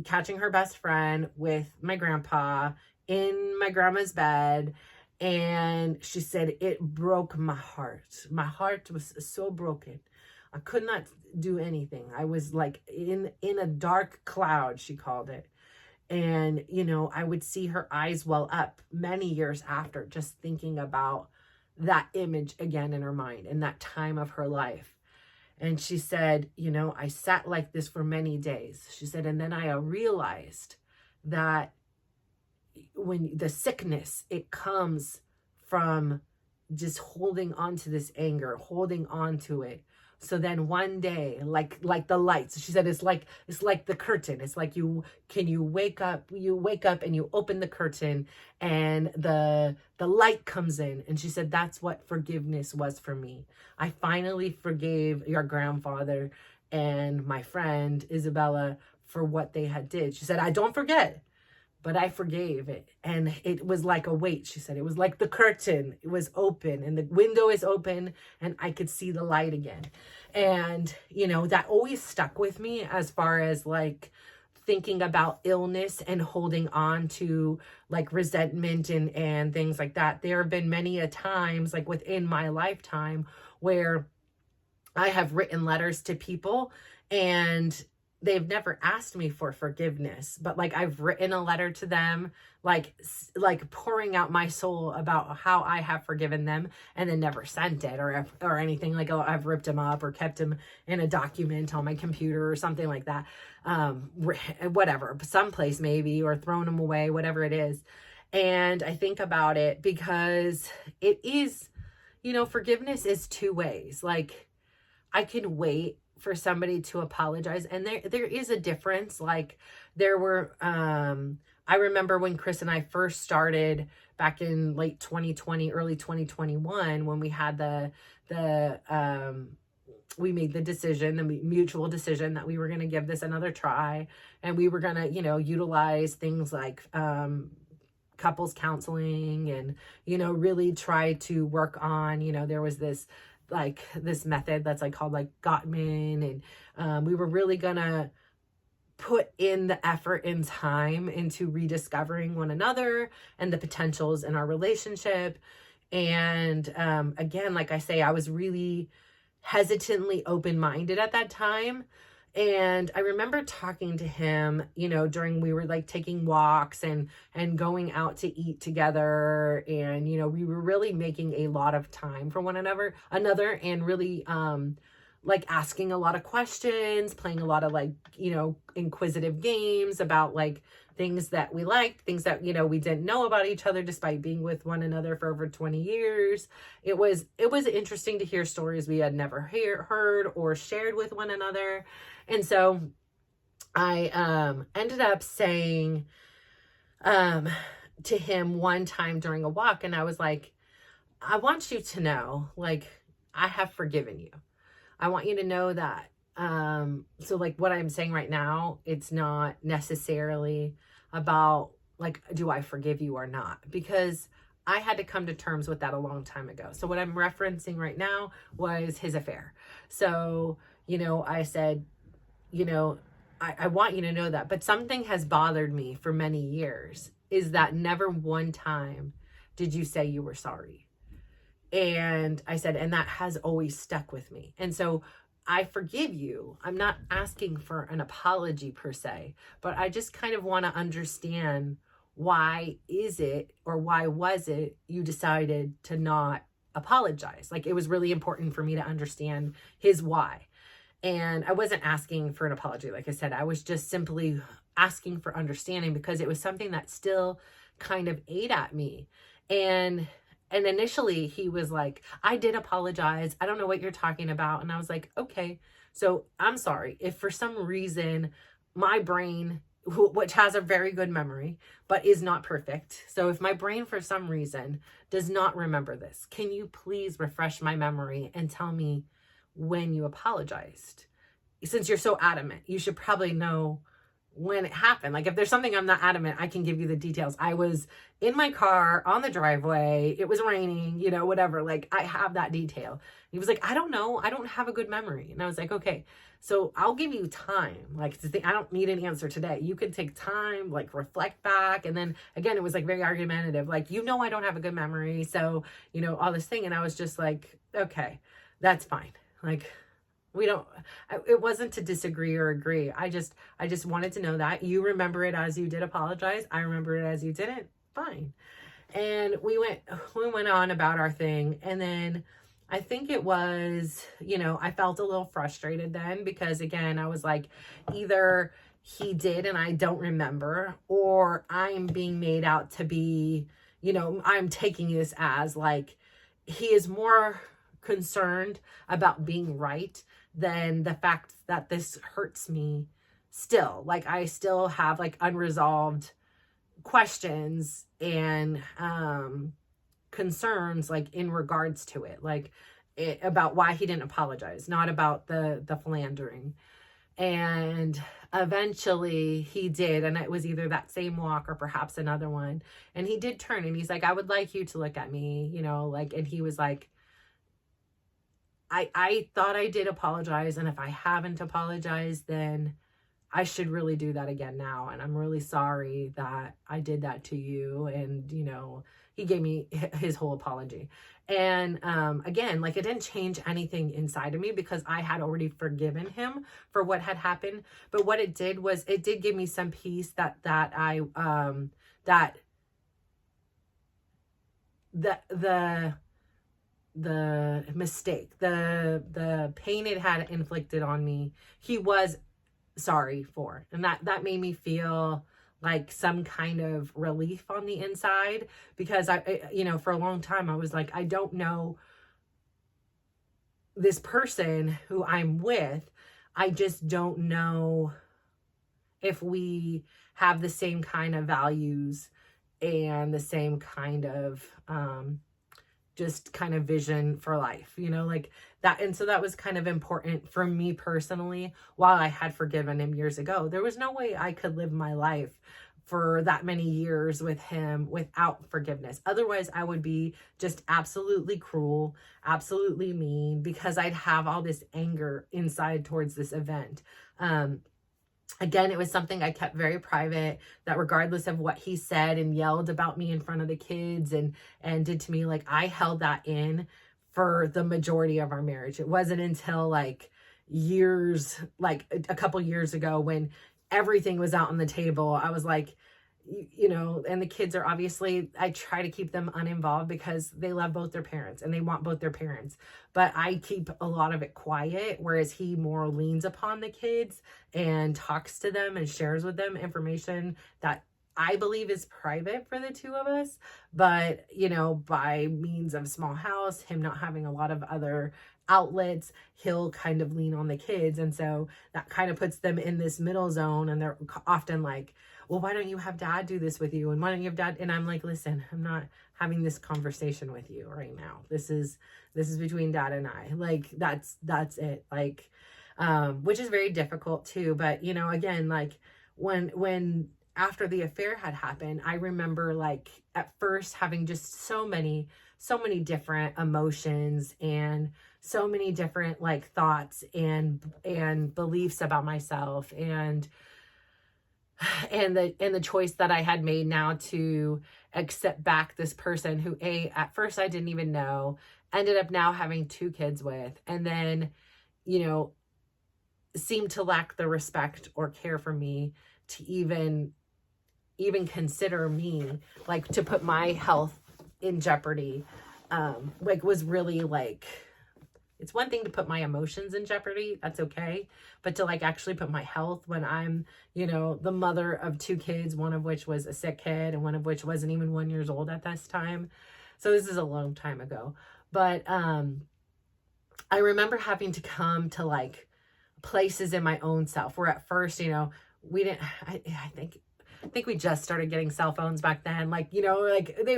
Catching her best friend with my grandpa in my grandma's bed. And she said, it broke my heart. My heart was so broken. I could not do anything. I was like in a dark cloud, she called it. And, you know, I would see her eyes well up many years after, just thinking about that image again in her mind in that time of her life. And she said, you know, I sat like this for many days. She said, and then I realized that when the sickness, it comes from just holding on to this anger, holding on to it So then one day, like the lights, she said, it's like the curtain. It's like you wake up and you open the curtain and the light comes in. And she said, that's what forgiveness was for me. I finally forgave your grandfather and my friend Isabella for what they had did. She said, I don't forget, but I forgave it. And it was like a weight. She said, it was like the curtain. It was open and the window is open and I could see the light again. And, you know, that always stuck with me as far as like thinking about illness and holding on to like resentment and things like that. There have been many a times like within my lifetime where I have written letters to people and they've never asked me for forgiveness, but like I've written a letter to them, like pouring out my soul about how I have forgiven them, and then never sent it or anything. Like, oh, I've ripped them up or kept them in a document on my computer or something like that. Whatever, someplace maybe, or thrown them away, whatever it is. And I think about it because it is, you know, forgiveness is two ways. Like, I can wait for somebody to apologize, and there is a difference. Like, there were I remember when Chris and I first started back in late 2020, early 2021, when we had we made the decision, the mutual decision that we were going to give this another try, and we were going to, you know, utilize things like couples counseling and, you know, really try to work on, you know, there was this method that's like called like Gottman, and we were really gonna put in the effort and time into rediscovering one another and the potentials in our relationship. And again, like I say, I was really hesitantly open-minded at that time. And I remember talking to him, you know, we were like taking walks and going out to eat together. And, you know, we were really making a lot of time for one another and really, like asking a lot of questions, playing a lot of like, you know, inquisitive games about like things that we liked, things that, you know, we didn't know about each other despite being with one another for over 20 years. It was interesting to hear stories we had never heard or shared with one another. And so I ended up saying to him one time during a walk, and I was like, I want you to know, like, I have forgiven you. I want you to know that. So like what I'm saying right now, it's not necessarily about like, do I forgive you or not? Because I had to come to terms with that a long time ago. So what I'm referencing right now was his affair. So, you know, I said, you know, I want you to know that, but something has bothered me for many years, is that never one time did you say you were sorry. And I said, and that has always stuck with me. And so I forgive you. I'm not asking for an apology per se, but I just kind of want to understand, why is it, or why was it you decided to not apologize? Like, it was really important for me to understand his why. And I wasn't asking for an apology. Like I said, I was just simply asking for understanding, because it was something that still kind of ate at me. And initially he was like, I did apologize. I don't know what you're talking about. And I was like, okay, so I'm sorry if for some reason my brain, which has a very good memory, but is not perfect. So if my brain for some reason does not remember this, can you please refresh my memory and tell me when you apologized? Since you're so adamant, you should probably know when it happened. Like, if there's something I'm not adamant, I can give you the details. I was in my car on the driveway. It was raining, you know, whatever. Like, I have that detail. He was like, I don't know. I don't have a good memory. And I was like, okay, so I'll give you time. Like, I don't need an answer today. You can take time, like reflect back. And then again, it was like very argumentative. Like, you know, I don't have a good memory. So, you know, all this thing. And I was just like, okay, that's fine. Like, it wasn't to disagree or agree. I just wanted to know that you remember it as you did apologize. I remember it as you didn't. Fine. And we went on about our thing. And then I think it was, you know, I felt a little frustrated then, because again, I was like, either he did and I don't remember, or I'm being made out to be, you know, I'm taking this as like, he is more concerned about being right than the fact that this hurts me still. Like, I still have like unresolved questions and concerns, like in regards to it, like about why he didn't apologize, not about the philandering. And eventually he did, and it was either that same walk or perhaps another one, and he did turn and he's like, I would like you to look at me, you know, like, and he was like, I thought I did apologize, and if I haven't apologized, then I should really do that again now, and I'm really sorry that I did that to you. And, you know, he gave me his whole apology. And again, like, it didn't change anything inside of me because I had already forgiven him for what had happened. But what it did was it did give me some peace that the mistake, the pain it had inflicted on me, he was sorry for. And that made me feel like some kind of relief on the inside, because you know, for a long time I was like, I don't know this person who I'm with. I just don't know if we have the same kind of values and the same kind of just kind of vision for life, you know, like that. And so that was kind of important for me personally. While I had forgiven him years ago, there was no way I could live my life for that many years with him without forgiveness. Otherwise, I would be just absolutely cruel, absolutely mean, because I'd have all this anger inside towards this event. Again, it was something I kept very private, that regardless of what he said and yelled about me in front of the kids and did to me, like, I held that in for the majority of our marriage. It wasn't until like years, like a couple years ago, when everything was out on the table, I was like, you know, and the kids are obviously, I try to keep them uninvolved because they love both their parents and they want both their parents. But I keep a lot of it quiet, whereas he more leans upon the kids and talks to them and shares with them information that I believe is private for the two of us. But, you know, by means of small house, him not having a lot of other outlets, he'll kind of lean on the kids. And so that kind of puts them in this middle zone. And they're often like, well, why don't you have dad do this with you? And why don't you have dad? And I'm like, listen, I'm not having this conversation with you right now. This is between dad and I. Like, that's it. Like, which is very difficult too. But, you know, again, like when after the affair had happened, I remember, like, at first having just so many different emotions and so many different like thoughts and beliefs about myself, and the choice that I had made now to accept back this person who at first I didn't even know, ended up now having 2 kids with, and then, you know, seemed to lack the respect or care for me to even consider me, like, to put my health in jeopardy. Like, was really like, it's one thing to put my emotions in jeopardy, that's okay, but to like actually put my health, when I'm, you know, the mother of 2 kids, one of which was a sick kid and one of which wasn't even 1 year old at this time. So this is a long time ago. But I remember having to come to like places in my own self where at first, you know, we didn't, I think we just started getting cell phones back then. Like, you know, like they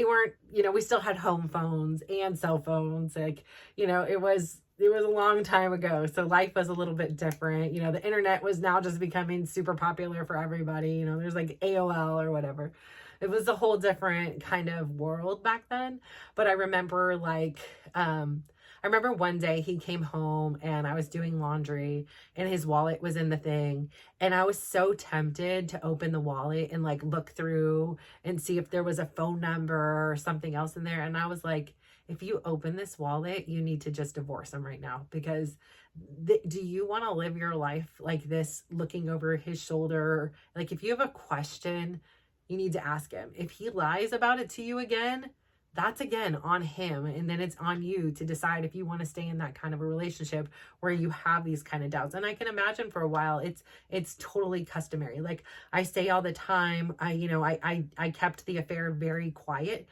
weren't, you know, we still had home phones and cell phones. Like, you know, it was a long time ago. So life was a little bit different. You know, the internet was now just becoming super popular for everybody. You know, there's like AOL or whatever. It was a whole different kind of world back then. But I remember like, I remember one day he came home and I was doing laundry and his wallet was in the thing. And I was so tempted to open the wallet and like look through and see if there was a phone number or something else in there. And I was like, if you open this wallet, you need to just divorce him right now, because do you want to live your life like this, looking over his shoulder? Like, if you have a question, you need to ask him. If he lies about it to you again, that's again on him. And then it's on you to decide if you want to stay in that kind of a relationship where you have these kind of doubts. And I can imagine for a while, it's totally customary. Like I say all the time, I kept the affair very quiet.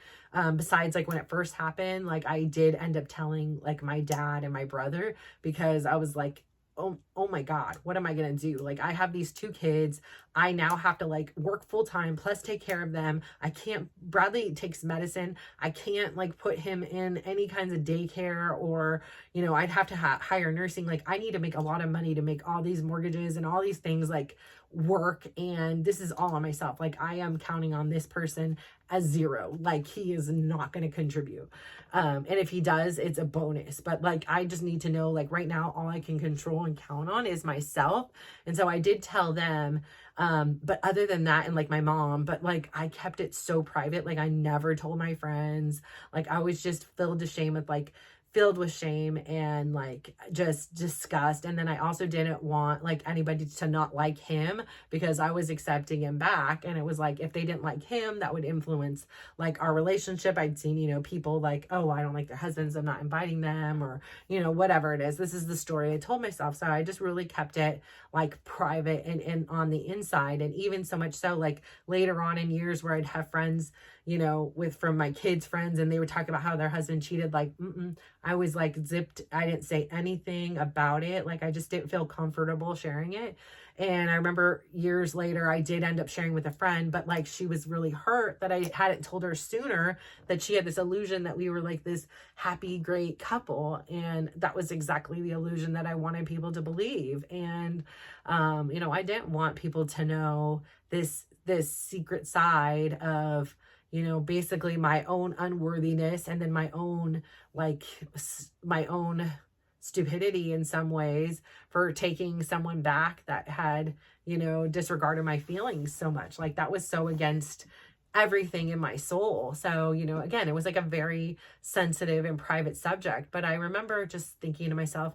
Besides like when it first happened, like I did end up telling like my dad and my brother, because I was like, oh my God, what am I going to do? Like I have these 2 kids. I now have to like work full time plus take care of them. I can't, Bradley takes medicine. I can't like put him in any kinds of daycare, or, I'd have to hire nursing. Like I need to make a lot of money to make all these mortgages and all these things like work. And this is all on myself. Like I am counting on this person as zero. Like he is not going to contribute. And if he does, it's a bonus. But like, I just need to know, like right now, all I can control and count on is myself. And so I did tell them, but other than that, and like my mom, but like I kept it so private. Like I never told my friends. Like I was just filled with shame and like just disgust. And then I also didn't want like anybody to not like him, because I was accepting him back. And it was like, if they didn't like him, that would influence like our relationship. I'd seen, people like, oh, I don't like their husbands, I'm not inviting them, or, whatever it is. This is the story I told myself. So I just really kept it like private and on the inside. And even so much so, like later on in years where I'd have friends, from my kids' friends, and they would talk about how their husband cheated, like, I was like zipped. I didn't say anything about it. Like I just didn't feel comfortable sharing it. And I remember years later, I did end up sharing with a friend, but like she was really hurt that I hadn't told her sooner, that she had this illusion that we were like this happy, great couple. And that was exactly the illusion that I wanted people to believe. And, I didn't want people to know this secret side of, basically my own unworthiness, and then my own stupidity in some ways for taking someone back that had, disregarded my feelings so much. Like that was so against everything in my soul. So, again, it was like a very sensitive and private subject. But I remember just thinking to myself,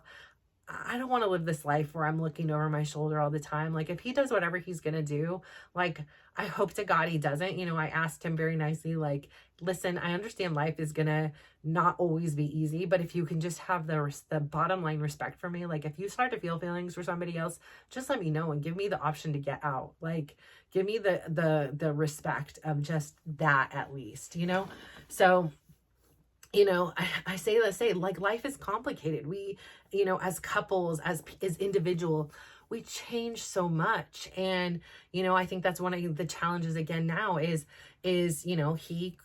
I don't want to live this life where I'm looking over my shoulder all the time. Like if he does whatever he's going to do, like I hope to God he doesn't. I asked him very nicely, like, listen, I understand life is going to not always be easy, but if you can just have the bottom line respect for me, like if you start to feel feelings for somebody else, just let me know and give me the option to get out. Like give me the respect of just that at least, So I say like life is complicated. We, as couples, as individual, we change so much. And, I think that's one of the challenges again now is, he,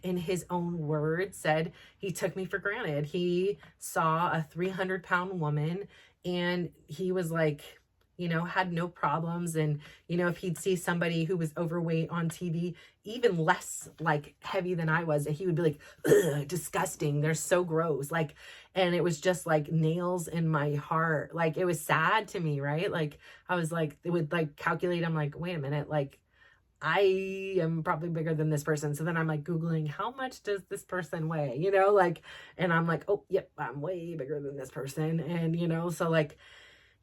in his own words, said he took me for granted. He saw a 300-pound woman and he was like, had no problems. And, if he'd see somebody who was overweight on TV, even less like heavy than I was, he would be like, ugh, disgusting. They're so gross. Like, and it was just like nails in my heart. Like, it was sad to me, right? Like, I was like, it would like calculate. I'm like, wait a minute. Like, I am probably bigger than this person. So then I'm like Googling, how much does this person weigh? And I'm like, oh, yep, I'm way bigger than this person. And, so like,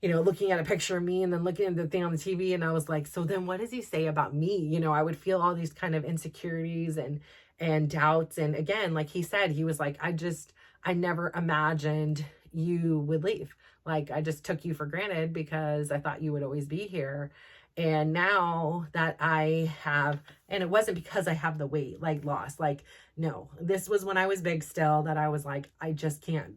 looking at a picture of me and then looking at the thing on the TV, and I was like, so then what does he say about me? I would feel all these kind of insecurities and doubts. And again, like he said, he was like, I never imagined you would leave. Like, I just took you for granted because I thought you would always be here. And now that I have, and it wasn't because I have the weight like loss, like, no, this was when I was big still, that I was like, I just can't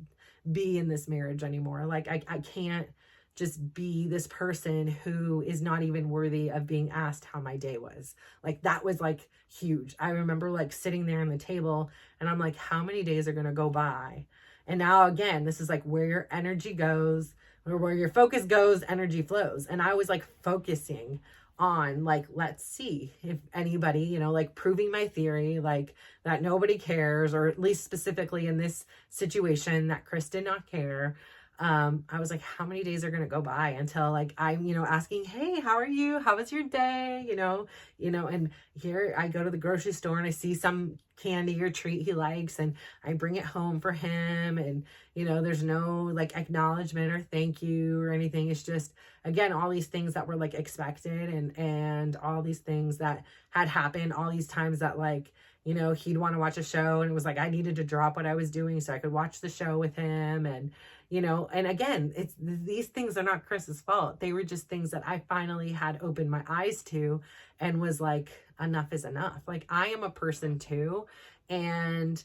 be in this marriage anymore. Like, I can't just be this person who is not even worthy of being asked how my day was. Like that was like huge. I remember like sitting there on the table and I'm like, how many days are going to go by? And now again, this is like where your energy goes, or where your focus goes, energy flows. And I was like focusing on like, let's see if anybody, like proving my theory, like that nobody cares, or at least specifically in this situation that Chris did not care. I was like, how many days are going to go by until like, I'm, asking, hey, how are you? How was your day? And here I go to the grocery store and I see some candy or treat he likes and I bring it home for him. And, there's no like acknowledgement or thank you or anything. It's just, again, all these things that were like expected and all these things that had happened, all these times that like, he'd want to watch a show, and it was like I needed to drop what I was doing so I could watch the show with him. And and again, these things are not Chris's fault. They were just things that I finally had opened my eyes to and was like, enough is enough. Like, I am a person too, and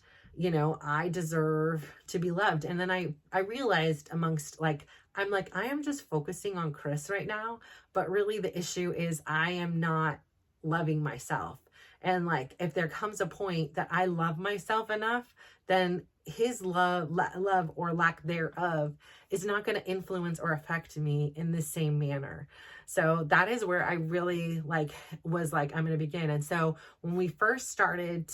I deserve to be loved. And then I realized amongst like, I'm like, I am just focusing on Chris right now, but really the issue is I am not loving myself. And like, if there comes a point that I love myself enough, then his love or lack thereof is not going to influence or affect me in the same manner. So that is where I really was like, I'm going to begin. And so when we first started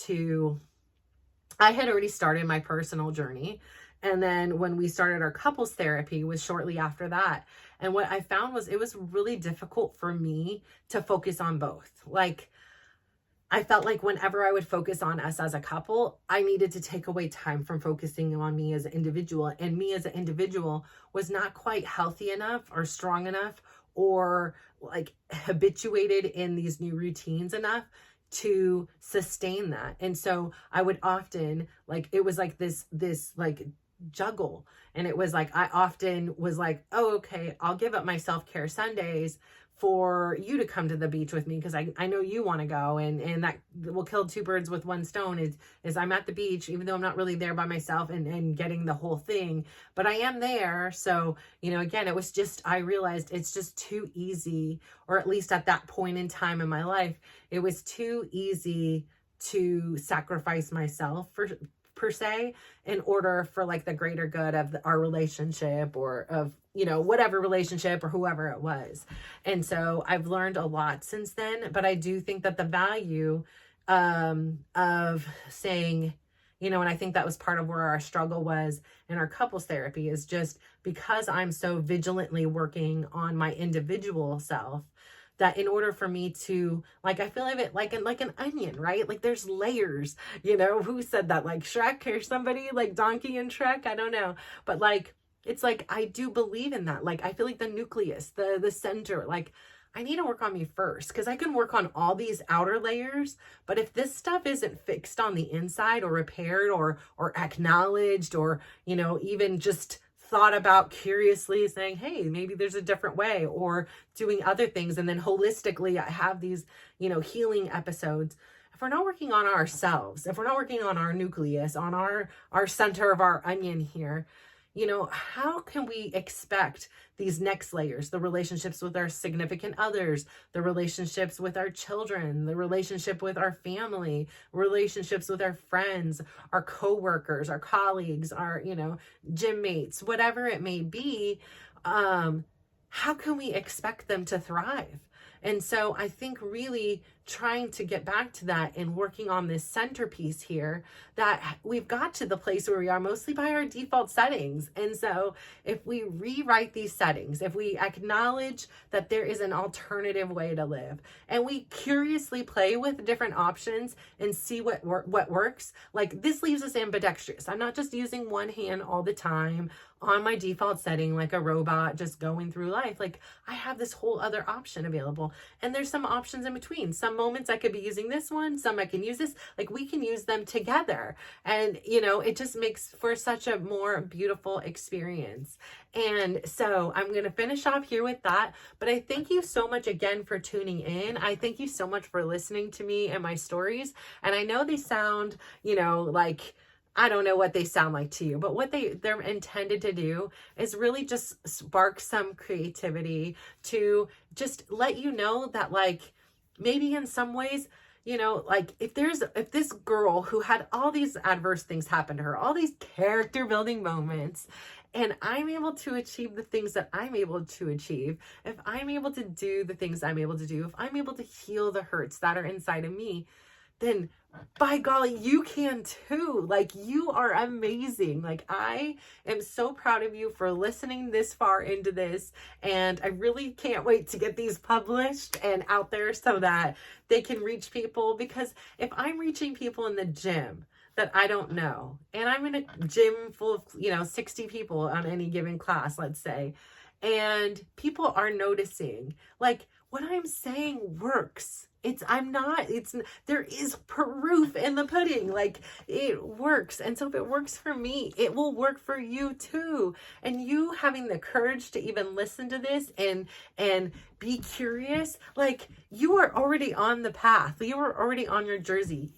I had already started my personal journey. And then when we started our couples therapy was shortly after that. And what I found was it was really difficult for me to focus on both. Like, I felt like whenever I would focus on us as a couple, I needed to take away time from focusing on me as an individual. And me as an individual was not quite healthy enough or strong enough or like habituated in these new routines enough to sustain that. And so I would often it was like this like juggle. And it was like, I often was like, oh, okay, I'll give up my self-care Sundays for you to come to the beach with me because I know you want to go, and that will kill two birds with one stone is I'm at the beach even though I'm not really there by myself and getting the whole thing, but I am there. So again, it was just, I realized it's just too easy, or at least at that point in time in my life, it was too easy to sacrifice myself per se in order for like the greater good of our relationship or of whatever relationship or whoever it was. And so I've learned a lot since then, but I do think that the value of saying, and I think that was part of where our struggle was in our couples therapy, is just because I'm so vigilantly working on my individual self, that in order for me to, like, I feel of it like an onion, right? Like, there's layers, who said that, like Shrek or somebody, like Donkey and Shrek, I don't know, but like, it's like, I do believe in that. Like, I feel like the nucleus, the center, like, I need to work on me first, because I can work on all these outer layers, but if this stuff isn't fixed on the inside or repaired or acknowledged or, even just thought about curiously saying, hey, maybe there's a different way, or doing other things. And then holistically, I have these, healing episodes. If we're not working on ourselves, if we're not working on our nucleus, on our center of our onion here, how can we expect these next layers, the relationships with our significant others, the relationships with our children, the relationship with our family, relationships with our friends, our coworkers, our colleagues, our, gym mates, whatever it may be, how can we expect them to thrive? And so I think really trying to get back to that and working on this centerpiece here, that we've got to the place where we are mostly by our default settings. And so if we rewrite these settings, if we acknowledge that there is an alternative way to live, and we curiously play with different options and see what works, like, this leaves us ambidextrous. I'm not just using one hand all the time on my default setting like a robot just going through life. Like, I have this whole other option available, and there's some options in between. Some moments I could be using this one, some I can use this, like, we can use them together, and it just makes for such a more beautiful experience. And so I'm going to finish off here with that, but I thank you so much again for tuning in. I thank you so much for listening to me and my stories, and I know they sound like, I don't know what they sound like to you, but what they're intended to do is really just spark some creativity to just let you know that, like, maybe in some ways, like, if this girl who had all these adverse things happen to her, all these character building moments, and I'm able to achieve the things that I'm able to achieve, if I'm able to do the things I'm able to do, if I'm able to heal the hurts that are inside of me, then by golly, you can too. Like, you are amazing. Like, I am so proud of you for listening this far into this. And I really can't wait to get these published and out there so that they can reach people. Because if I'm reaching people in the gym that I don't know, and I'm in a gym full of, 60 people on any given class, let's say, and people are noticing, like, what I'm saying works. there is proof in the pudding. Like, it works. And so if it works for me, it will work for you too. And you having the courage to even listen to this and be curious, like, you are already on the path. You are already on your journey.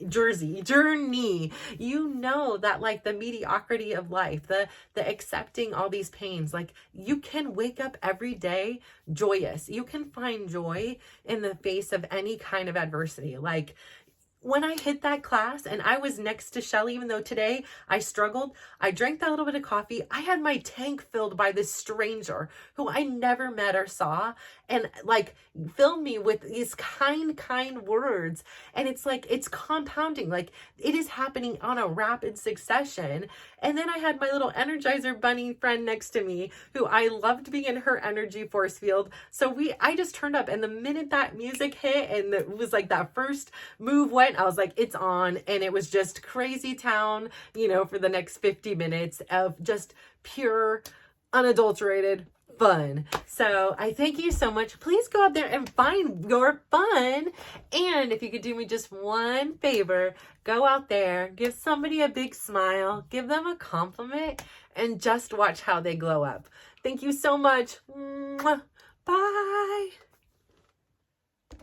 You know that, like, the mediocrity of life, the accepting all these pains, like, you can wake up every day joyous. You can find joy in the face of any kind of adversity. Like, when I hit that class and I was next to Shelly, even though today I struggled, I drank that little bit of coffee. I had my tank filled by this stranger who I never met or saw, and like filled me with these kind words. And it's like, it's compounding. Like, it is happening on a rapid succession. And then I had my little Energizer bunny friend next to me who I loved being in her energy force field. So I just turned up, and the minute that music hit and it was like that first move went, I was like, it's on. And it was just crazy town, for the next 50 minutes of just pure, unadulterated fun. So I thank you so much. Please go out there and find your fun. And if you could do me just one favor, go out there, give somebody a big smile, give them a compliment, and just watch how they glow up. Thank you so much. Mwah. Bye.